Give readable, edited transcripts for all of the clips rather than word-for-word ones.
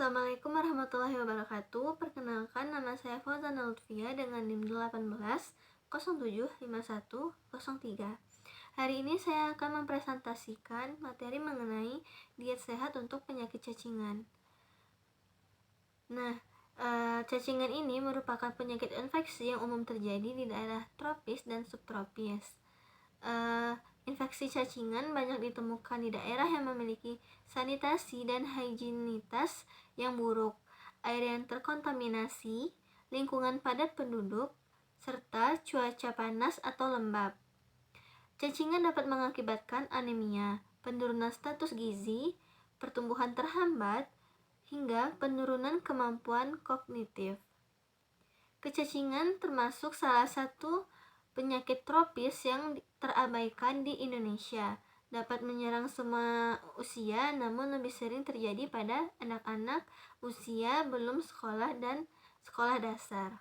Assalamualaikum warahmatullahi wabarakatuh. Perkenalkan, nama saya Fauzana Lutfia dengan NIM 18075103. Hari ini saya akan mempresentasikan materi mengenai diet sehat untuk penyakit cacingan. Nah, cacingan ini merupakan penyakit infeksi yang umum terjadi di daerah tropis dan subtropis. Infeksi cacingan banyak ditemukan di daerah yang memiliki sanitasi dan higienitas yang buruk, air yang terkontaminasi, lingkungan padat penduduk, serta cuaca panas atau lembab. Cacingan dapat mengakibatkan anemia, penurunan status gizi, pertumbuhan terhambat, hingga penurunan kemampuan kognitif. Kecacingan termasuk salah satu penyakit tropis yang terabaikan di Indonesia. Dapat menyerang semua usia, namun lebih sering terjadi pada anak-anak usia belum sekolah dan sekolah dasar.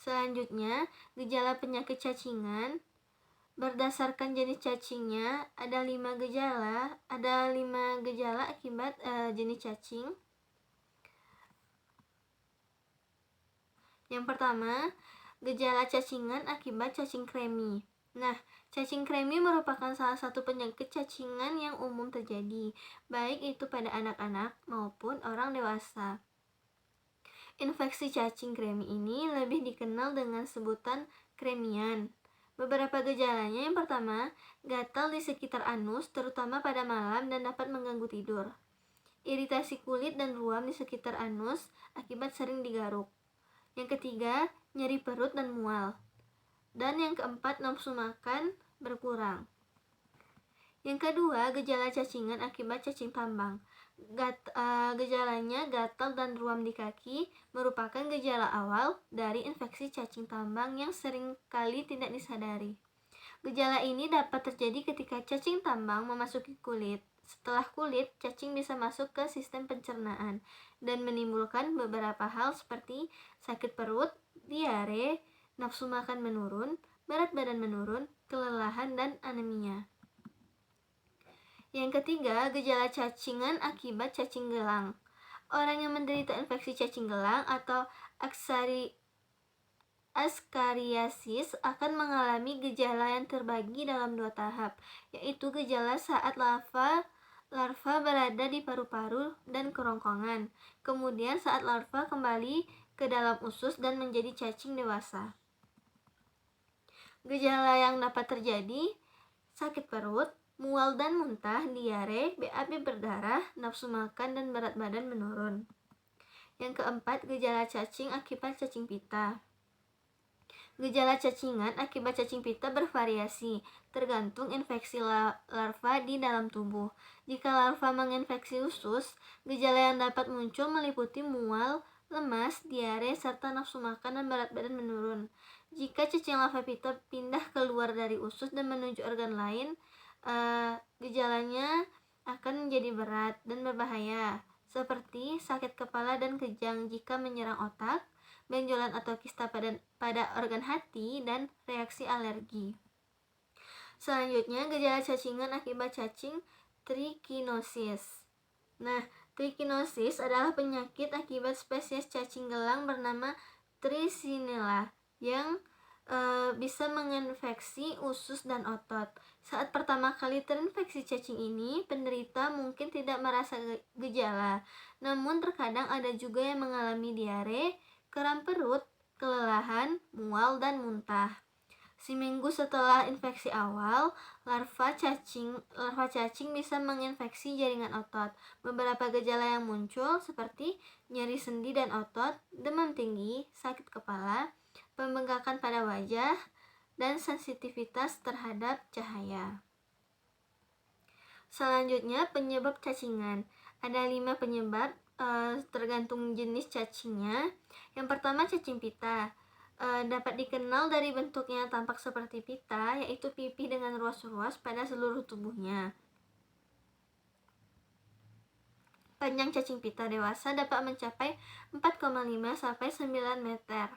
Selanjutnya, gejala penyakit cacingan. Berdasarkan jenis cacingnya, ada 5 gejala akibat jenis cacing. Yang pertama, gejala cacingan akibat cacing kremi. Nah, cacing kremi merupakan salah satu penyakit cacingan yang umum terjadi, baik itu pada anak-anak maupun orang dewasa. Infeksi cacing kremi ini lebih dikenal dengan sebutan kremian. Beberapa gejalanya, yang pertama, gatal di sekitar anus, terutama pada malam dan dapat mengganggu tidur. Iritasi kulit dan ruam di sekitar anus akibat sering digaruk. Yang ketiga, nyeri perut dan mual. Dan yang keempat, nafsu makan berkurang. Yang kedua, gejala cacingan akibat cacing tambang. Gejalanya gatal dan ruam di kaki merupakan gejala awal dari infeksi cacing tambang yang sering kali tidak disadari. Gejala ini dapat terjadi ketika cacing tambang memasuki kulit. Setelah kulit, cacing bisa masuk ke sistem pencernaan dan menimbulkan beberapa hal seperti sakit perut, diare, nafsu makan menurun, berat badan menurun, kelelahan, dan anemia. Yang ketiga, gejala cacingan akibat cacing gelang. Orang yang menderita infeksi cacing gelang atau askariasis akan mengalami gejala yang terbagi dalam 2 tahap, yaitu gejala saat larva berada di paru-paru dan kerongkongan, kemudian saat larva kembali ke dalam usus dan menjadi cacing dewasa. Gejala yang dapat terjadi: sakit perut, mual dan muntah, diare, BAB berdarah, nafsu makan dan berat badan menurun. Yang keempat, gejala cacing akibat cacing pita. Gejala cacingan akibat cacing pita bervariasi, tergantung infeksi larva di dalam tubuh. Jika larva menginfeksi usus, gejala yang dapat muncul meliputi mual, lemas, diare, serta nafsu makan dan berat badan menurun. Jika cacing larva pita pindah keluar dari usus dan menuju organ lain, gejalanya akan menjadi berat dan berbahaya, seperti sakit kepala dan kejang jika menyerang otak, benjolan atau kista pada organ hati, dan reaksi alergi. Selanjutnya, gejala cacingan akibat cacing trichinosis. Nah, trichinosis adalah penyakit akibat spesies cacing gelang bernama Trichinella yang bisa menginfeksi usus dan otot. Saat pertama kali terinfeksi cacing ini, penderita mungkin tidak merasa gejala, namun terkadang ada juga yang mengalami diare, kram perut, kelelahan, mual, dan muntah. Seminggu setelah infeksi awal, larva cacing bisa menginfeksi jaringan otot. Beberapa gejala yang muncul seperti nyeri sendi dan otot, demam tinggi, sakit kepala, pembengkakan pada wajah, dan sensitivitas terhadap cahaya. Selanjutnya, penyebab cacingan. Ada 5 penyebab tergantung jenis cacingnya. Yang pertama, cacing pita. Dapat dikenal dari bentuknya tampak seperti pita, yaitu pipih dengan ruas-ruas pada seluruh tubuhnya. Panjang cacing pita dewasa dapat mencapai 4,5 sampai 9 meter.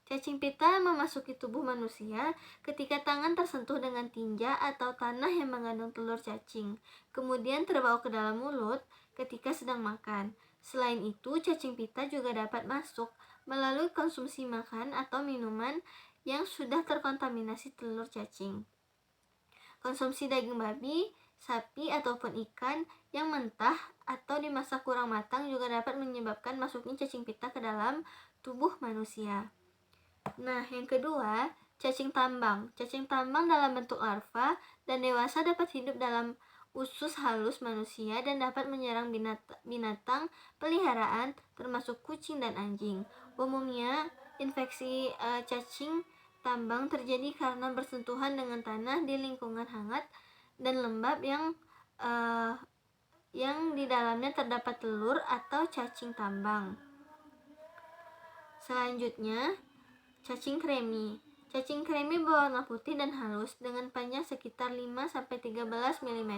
Cacing pita memasuki tubuh manusia ketika tangan tersentuh dengan tinja atau tanah yang mengandung telur cacing, kemudian terbawa ke dalam mulut ketika sedang makan. Selain itu, cacing pita juga dapat masuk melalui konsumsi makan atau minuman yang sudah terkontaminasi telur cacing. Konsumsi daging babi, sapi, ataupun ikan yang mentah atau dimasak kurang matang juga dapat menyebabkan masuknya cacing pita ke dalam tubuh manusia. Nah, yang kedua, cacing tambang. Cacing tambang dalam bentuk larva dan dewasa dapat hidup dalam usus halus manusia dan dapat menyerang binatang peliharaan termasuk kucing dan anjing. Umumnya, infeksi cacing tambang terjadi karena bersentuhan dengan tanah di lingkungan hangat dan lembab yang di dalamnya terdapat telur atau cacing tambang. Selanjutnya, cacing kremi. Cacing kremi berwarna putih dan halus dengan panjang sekitar 5-13 mm.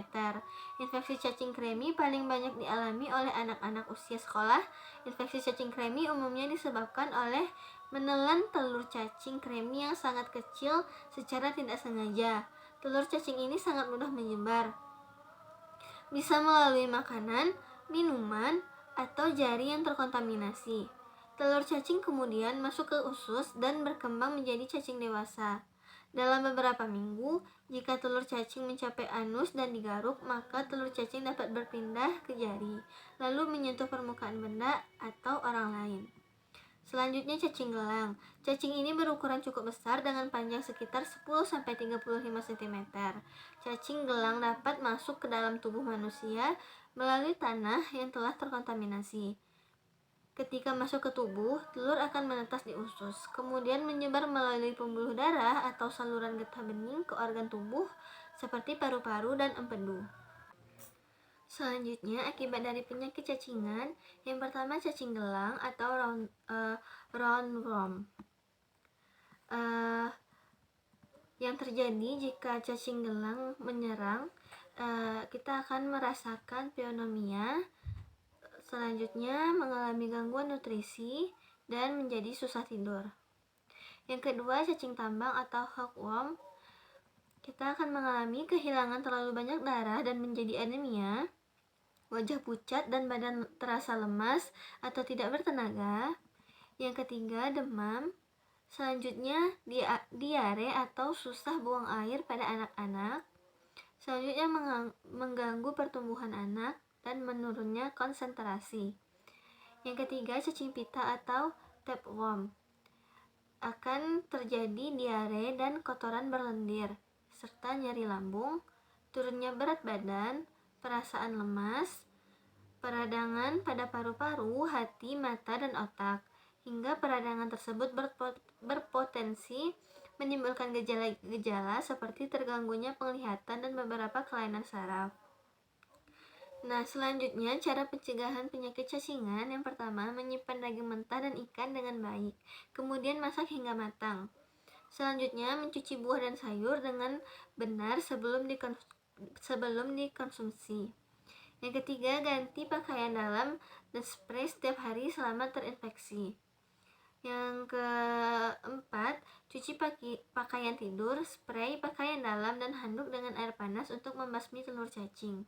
Infeksi cacing kremi paling banyak dialami oleh anak-anak usia sekolah. Infeksi cacing kremi umumnya disebabkan oleh menelan telur cacing kremi yang sangat kecil secara tidak sengaja. Telur cacing ini sangat mudah menyebar. Bisa melalui makanan, minuman, atau jari yang terkontaminasi. Telur cacing kemudian masuk ke usus dan berkembang menjadi cacing dewasa. Dalam beberapa minggu, jika telur cacing mencapai anus dan digaruk, maka telur cacing dapat berpindah ke jari, lalu menyentuh permukaan benda atau orang lain. Selanjutnya, cacing gelang. Cacing ini berukuran cukup besar dengan panjang sekitar 10-35 cm. Cacing gelang dapat masuk ke dalam tubuh manusia melalui tanah yang telah terkontaminasi. Ketika masuk ke tubuh, telur akan menetas di usus, kemudian menyebar melalui pembuluh darah atau saluran getah bening ke organ tubuh seperti paru-paru dan empedu. Selanjutnya, akibat dari penyakit cacingan, yang pertama cacing gelang atau roundworm. Yang terjadi jika cacing gelang menyerang, kita akan merasakan pneumonia. Selanjutnya, mengalami gangguan nutrisi dan menjadi susah tidur. Yang kedua, cacing tambang atau hookworm. Kita akan mengalami kehilangan terlalu banyak darah dan menjadi anemia, wajah pucat dan badan terasa lemas atau tidak bertenaga. Yang ketiga, demam. Selanjutnya, diare atau susah buang air pada anak-anak. Selanjutnya, mengganggu pertumbuhan anak dan menurunnya konsentrasi. Yang ketiga, cacing pita atau tapeworm. Akan terjadi diare dan kotoran berlendir, serta nyeri lambung, turunnya berat badan, perasaan lemas, peradangan pada paru-paru, hati, mata, dan otak. Hingga peradangan tersebut berpotensi menimbulkan gejala seperti terganggunya penglihatan dan beberapa kelainan saraf. Nah, selanjutnya cara pencegahan penyakit cacingan. Yang pertama, menyimpan daging mentah dan ikan dengan baik, kemudian masak hingga matang. Selanjutnya, mencuci buah dan sayur dengan benar sebelum dikonsumsi. Yang ketiga, ganti pakaian dalam dan spray setiap hari selama terinfeksi. Yang keempat, cuci pakaian tidur, spray pakaian dalam dan handuk dengan air panas untuk membasmi telur cacing.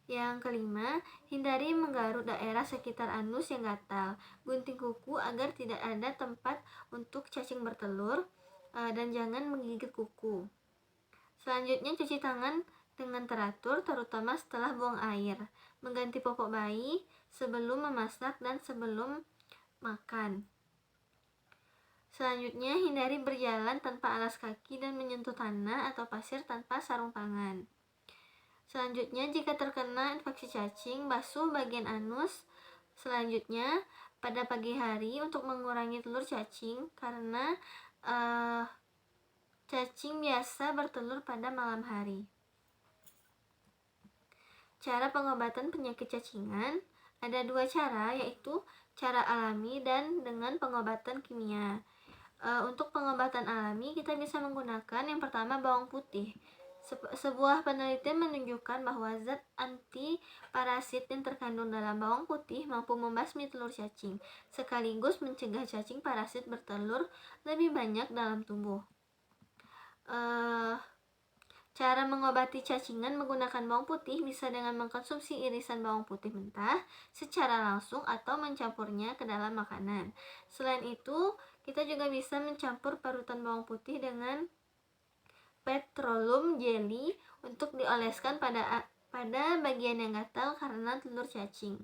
Yang kelima, hindari menggaruk daerah sekitar anus yang gatal. Gunting kuku agar tidak ada tempat untuk cacing bertelur, dan jangan menggigit kuku. Selanjutnya, cuci tangan dengan teratur, terutama setelah buang air. Mengganti popok bayi sebelum memasak dan sebelum makan. Selanjutnya, hindari berjalan tanpa alas kaki dan menyentuh tanah atau pasir tanpa sarung tangan. Selanjutnya, jika terkena infeksi cacing, basuh bagian anus. Selanjutnya, pada pagi hari untuk mengurangi telur cacing, karena cacing biasa bertelur pada malam hari. Cara pengobatan penyakit cacingan ada dua cara, yaitu cara alami dan dengan pengobatan kimia. Untuk pengobatan alami, kita bisa menggunakan yang pertama bawang putih. Sebuah penelitian menunjukkan bahwa zat antiparasit yang terkandung dalam bawang putih mampu membasmi telur cacing, sekaligus mencegah cacing parasit bertelur lebih banyak dalam tubuh. Cara mengobati cacingan menggunakan bawang putih bisa dengan mengkonsumsi irisan bawang putih mentah secara langsung atau mencampurnya ke dalam makanan. Selain itu, kita juga bisa mencampur parutan bawang putih dengan petroleum jelly untuk dioleskan pada bagian yang gatal karena telur cacing.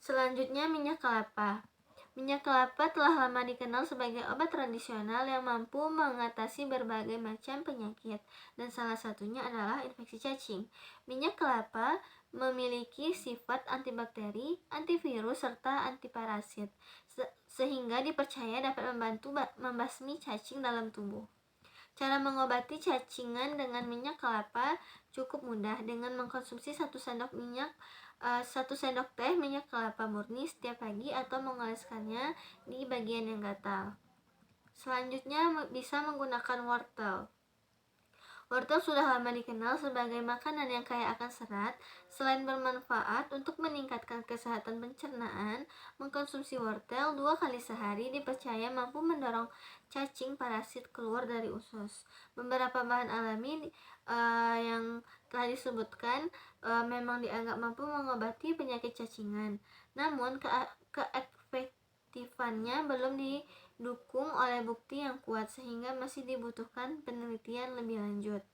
Selanjutnya, minyak kelapa. Minyak kelapa telah lama dikenal sebagai obat tradisional yang mampu mengatasi berbagai macam penyakit, dan salah satunya adalah infeksi cacing. Minyak kelapa memiliki sifat antibakteri, antivirus, serta antiparasit, sehingga dipercaya dapat membantu membasmi cacing dalam tubuh. Cara mengobati cacingan dengan minyak kelapa cukup mudah dengan mengkonsumsi 1 sendok teh minyak kelapa murni setiap pagi atau mengoleskannya di bagian yang gatal. Selanjutnya bisa menggunakan wortel. Wortel sudah lama dikenal sebagai makanan yang kaya akan serat. Selain bermanfaat untuk meningkatkan kesehatan pencernaan, mengkonsumsi wortel 2 kali sehari dipercaya mampu mendorong cacing parasit keluar dari usus. Beberapa bahan alami yang telah disebutkan memang dianggap mampu mengobati penyakit cacingan. Namun keefektifannya belum didukung oleh bukti yang kuat, sehingga masih dibutuhkan penelitian lebih lanjut.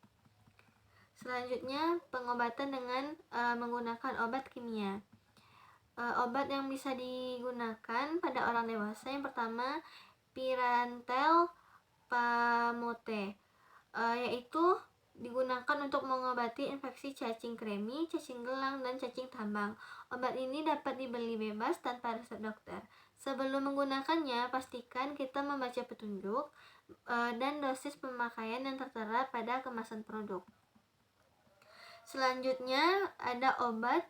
Selanjutnya, pengobatan dengan menggunakan obat kimia. Obat yang bisa digunakan pada orang dewasa, yang pertama Pyrantel pamoate, yaitu digunakan untuk mengobati infeksi cacing kremi, cacing gelang, dan cacing tambang. Obat ini dapat dibeli bebas tanpa resep dokter. Sebelum menggunakannya, pastikan kita membaca petunjuk dan dosis pemakaian yang tertera pada kemasan produk. Selanjutnya ada obat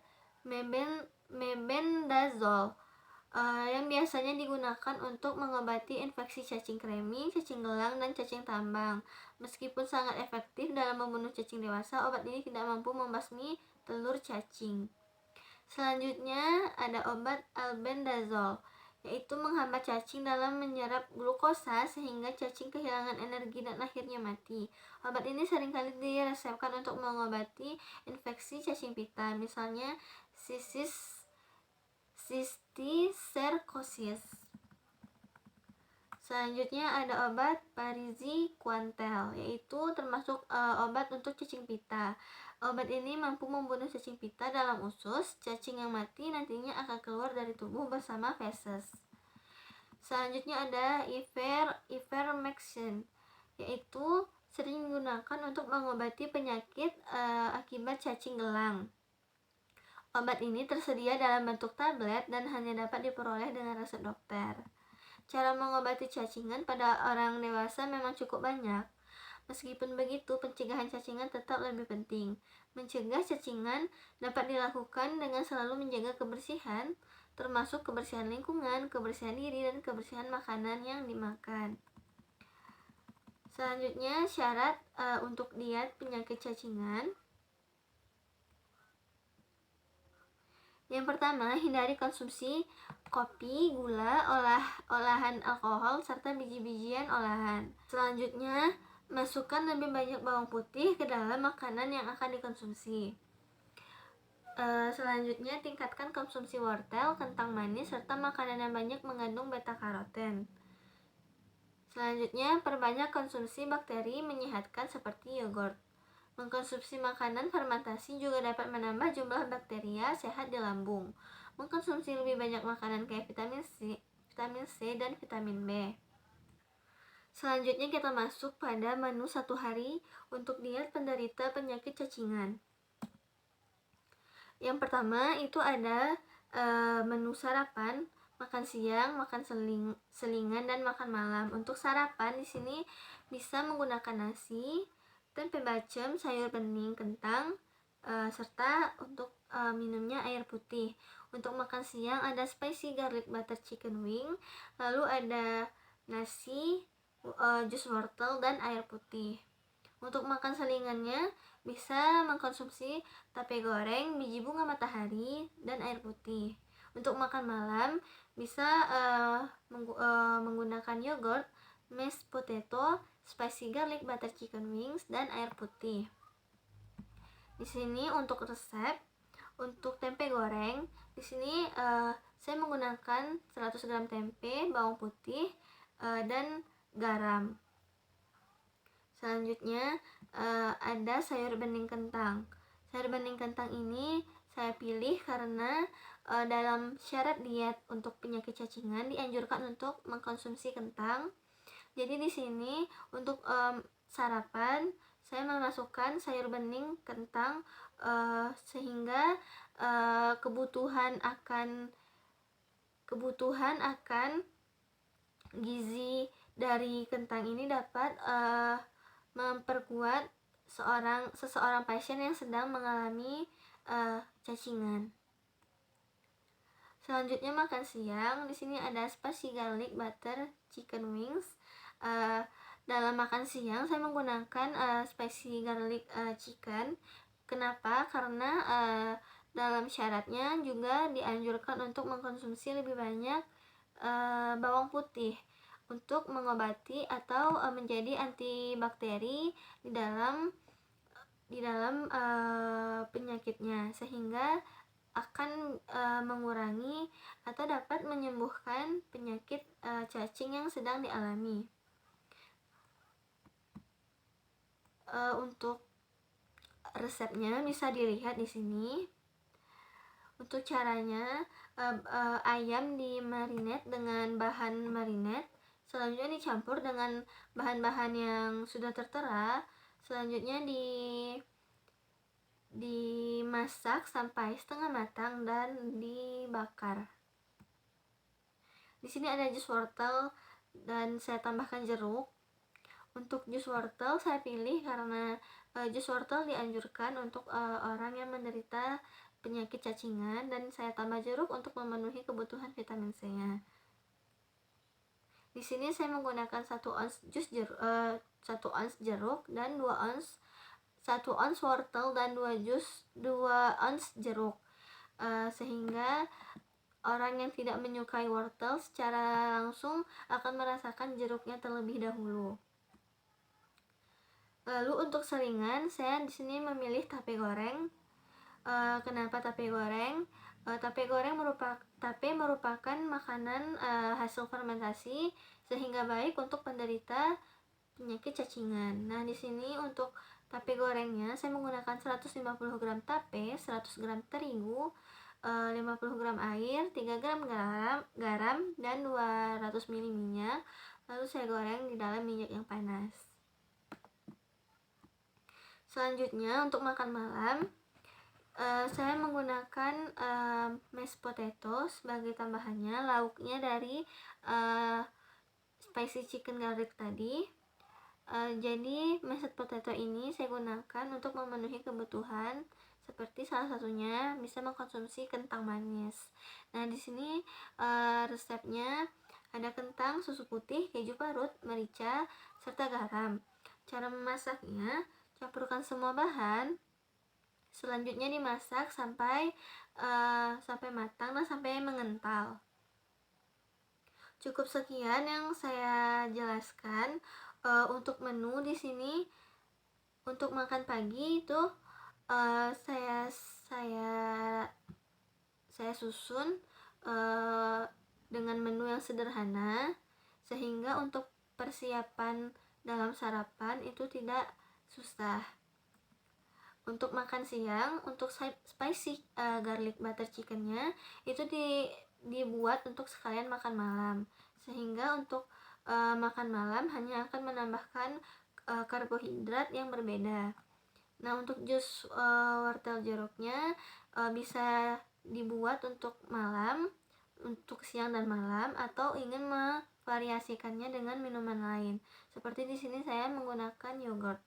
mebendazole yang biasanya digunakan untuk mengobati infeksi cacing kremi, cacing gelang, dan cacing tambang. Meskipun sangat efektif dalam membunuh cacing dewasa, obat ini tidak mampu membasmi telur cacing. Selanjutnya ada obat albendazole, yaitu menghambat cacing dalam menyerap glukosa sehingga cacing kehilangan energi dan akhirnya mati. Obat ini seringkali diresepkan untuk mengobati infeksi cacing pita, misalnya cysticercosis. Selanjutnya ada obat Parizi-Quantel, yaitu termasuk obat untuk cacing pita. Obat ini mampu membunuh cacing pita dalam usus. Cacing yang mati nantinya akan keluar dari tubuh bersama feses. Selanjutnya ada ivermectin, yaitu sering digunakan untuk mengobati penyakit akibat cacing gelang. Obat ini tersedia dalam bentuk tablet dan hanya dapat diperoleh dengan resep dokter. Cara mengobati cacingan pada orang dewasa memang cukup banyak. Meskipun begitu, pencegahan cacingan tetap lebih penting. Mencegah cacingan dapat dilakukan dengan selalu menjaga kebersihan, termasuk kebersihan lingkungan, kebersihan diri, dan kebersihan makanan yang dimakan. Selanjutnya, syarat untuk diet penyakit cacingan. Yang pertama, hindari konsumsi kopi, gula, olahan alkohol, serta biji-bijian olahan. Selanjutnya, masukkan lebih banyak bawang putih ke dalam makanan yang akan dikonsumsi. Selanjutnya, tingkatkan konsumsi wortel, kentang manis, serta makanan yang banyak mengandung beta-karoten. Selanjutnya, perbanyak konsumsi bakteri menyehatkan seperti yogurt. Mengkonsumsi makanan fermentasi juga dapat menambah jumlah bakteria sehat di lambung. Mengkonsumsi lebih banyak makanan kayak vitamin C dan vitamin B. Selanjutnya kita masuk pada menu 1 hari untuk diet penderita penyakit cacingan. Yang pertama itu ada menu sarapan, makan siang, makan selingan, dan makan malam. Untuk sarapan di sini bisa menggunakan nasi, tempe bacem, sayur bening, kentang, serta untuk minumnya air putih. Untuk makan siang ada spicy garlic butter chicken wing, lalu ada nasi, jus wortel, dan air putih. Untuk makan selingannya bisa mengkonsumsi tape goreng, biji bunga matahari, dan air putih. Untuk makan malam bisa menggunakan yogurt, mashed potato, spicy garlic butter chicken wings, dan air putih. Di sini untuk resep untuk tempe goreng, di sini saya menggunakan 100 gram tempe, bawang putih, dan garam. Selanjutnya ada sayur bening kentang. Sayur bening kentang ini saya pilih karena dalam syarat diet untuk penyakit cacingan dianjurkan untuk mengkonsumsi kentang. Jadi di sini untuk sarapan saya memasukkan sayur bening kentang sehingga kebutuhan akan gizi dari kentang ini dapat memperkuat seseorang pasien yang sedang mengalami cacingan. Selanjutnya makan siang. Di sini ada spicy garlic butter chicken wings. Dalam makan siang saya menggunakan spicy garlic chicken. Kenapa? Karena dalam syaratnya juga dianjurkan untuk mengkonsumsi lebih banyak bawang putih untuk mengobati atau menjadi antibakteri di dalam penyakitnya, sehingga akan mengurangi atau dapat menyembuhkan penyakit cacing yang sedang dialami. Untuk resepnya bisa dilihat di sini. Untuk caranya, ayam dimarinate dengan bahan marinade, selanjutnya dicampur dengan bahan-bahan yang sudah tertera, selanjutnya dimasak sampai setengah matang dan dibakar. Di sini ada jus wortel dan saya tambahkan jeruk. Untuk jus wortel saya pilih karena jus wortel dianjurkan untuk orang yang menderita penyakit cacingan, dan saya tambah jeruk untuk memenuhi kebutuhan vitamin C-nya. Di sini saya menggunakan 1 ons jeruk dan 1 ons wortel dan 2 ons jeruk, sehingga orang yang tidak menyukai wortel secara langsung akan merasakan jeruknya terlebih dahulu. Lalu untuk selingan, saya di sini memilih tape goreng. Kenapa tape goreng? Tape merupakan makanan hasil fermentasi sehingga baik untuk penderita penyakit cacingan. Nah, di sini untuk tape gorengnya saya menggunakan 150 gram tape, 100 gram terigu, 50 gram air, 3 gram garam, dan 200 ml minyak. Lalu saya goreng di dalam minyak yang panas. Selanjutnya untuk makan malam, saya menggunakan mashed potato sebagai tambahannya. Lauknya dari spicy chicken garlic tadi. Jadi mashed potato ini saya gunakan untuk memenuhi kebutuhan, seperti salah satunya bisa mengkonsumsi kentang manis. Nah, di sini resepnya ada kentang, susu putih, keju parut, merica, serta garam. Cara memasaknya, campurkan semua bahan. Selanjutnya dimasak sampai matang dan sampai mengental. Cukup sekian yang saya jelaskan. Untuk menu di sini untuk makan pagi itu saya susun dengan menu yang sederhana, sehingga untuk persiapan dalam sarapan itu tidak susah. Untuk makan siang, untuk spicy garlic butter chickennya itu dibuat untuk sekalian makan malam, sehingga untuk makan malam hanya akan menambahkan karbohidrat yang berbeda. Nah, untuk jus wortel jeruknya bisa dibuat untuk malam, untuk siang dan malam, atau ingin memvariasikannya dengan minuman lain. Seperti di sini saya menggunakan yogurt.